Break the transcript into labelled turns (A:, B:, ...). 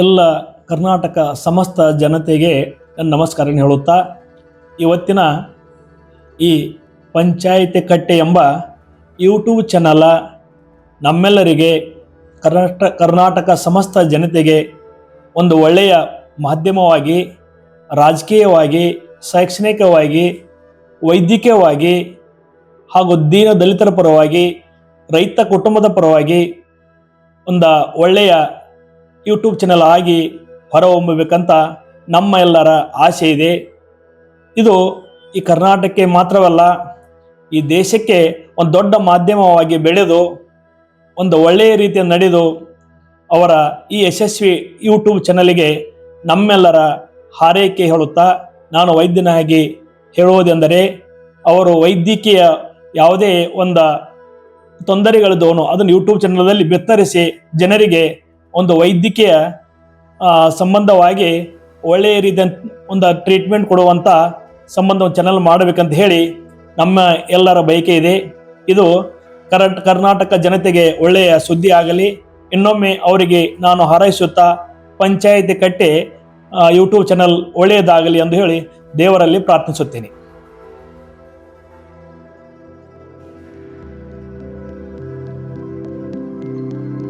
A: ಎಲ್ಲ ಕರ್ನಾಟಕ ಸಮಸ್ತ ಜನತೆಗೆ ನಮಸ್ಕಾರ ಹೇಳುತ್ತಾ ಇವತ್ತಿನ ಈ ಪಂಚಾಯಿತಿ ಕಟ್ಟೆ ಎಂಬ ಯೂಟ್ಯೂಬ್ ಚಾನಲ್ ನಮ್ಮೆಲ್ಲರಿಗೆ ಕರ್ನಾಟಕ ಸಮಸ್ತ ಜನತೆಗೆ ಒಂದು ಒಳ್ಳೆಯ ಮಾಧ್ಯಮವಾಗಿ, ರಾಜಕೀಯವಾಗಿ, ಶೈಕ್ಷಣಿಕವಾಗಿ, ವೈದ್ಯಕೀಯವಾಗಿ ಹಾಗೂ ದೀನ ದಲಿತರ ಪರವಾಗಿ, ರೈತ ಕುಟುಂಬದ ಪರವಾಗಿ ಒಂದು ಒಳ್ಳೆಯ ಯೂಟ್ಯೂಬ್ ಚಾನಲ್ ಆಗಿ ಹೊರಹೊಮ್ಮಬೇಕಂತ ನಮ್ಮ ಎಲ್ಲರ ಆಸೆ ಇದೆ. ಇದು ಈ ಕರ್ನಾಟಕಕ್ಕೆ ಮಾತ್ರವಲ್ಲ, ಈ ದೇಶಕ್ಕೆ ಒಂದು ದೊಡ್ಡ ಮಾಧ್ಯಮವಾಗಿ ಬೆಳೆದು ಒಂದು ಒಳ್ಳೆಯ ರೀತಿಯ ನಡೆದು ಅವರ ಈ ಯಶಸ್ವಿ ಯೂಟ್ಯೂಬ್ ಚಾನಲ್ಗೆ ನಮ್ಮೆಲ್ಲರ ಹಾರೈಕೆ ಹೇಳುತ್ತಾ, ನಾನು ವೈದ್ಯನಾಗಿ ಹೇಳುವುದೆಂದರೆ ಅವರು ವೈದ್ಯಕೀಯ ಯಾವುದೇ ಒಂದು ತೊಂದರೆಗಳಿದ್ದವನು ಅದನ್ನು ಯೂಟ್ಯೂಬ್ ಚಾನಲ್ನಲ್ಲಿ ಬಿತ್ತರಿಸಿ ಜನರಿಗೆ ಒಂದು ವೈದ್ಯಕೀಯ ಸಂಬಂಧವಾಗಿ ಒಳ್ಳೆಯ ರೀತಿಯ ಒಂದು ಟ್ರೀಟ್ಮೆಂಟ್ ಕೊಡುವಂಥ ಸಂಬಂಧ ಚಾನಲ್ ಮಾಡಬೇಕಂತ ಹೇಳಿ ನಮ್ಮ ಎಲ್ಲರ ಬಯಕೆ ಇದೆ. ಇದು ಕರ್ನಾಟಕ ಜನತೆಗೆ ಒಳ್ಳೆಯ ಸುದ್ದಿ ಆಗಲಿ. ಇನ್ನೊಮ್ಮೆ ಅವರಿಗೆ ನಾನು ಹಾರೈಸುತ್ತಾ ಪಂಚಾಯಿತಿ ಕಟ್ಟೆ ಯೂಟ್ಯೂಬ್ ಚಾನಲ್ ಒಳ್ಳೆಯದಾಗಲಿ ಎಂದು ಹೇಳಿ ದೇವರಲ್ಲಿ ಪ್ರಾರ್ಥಿಸುತ್ತೇನೆ.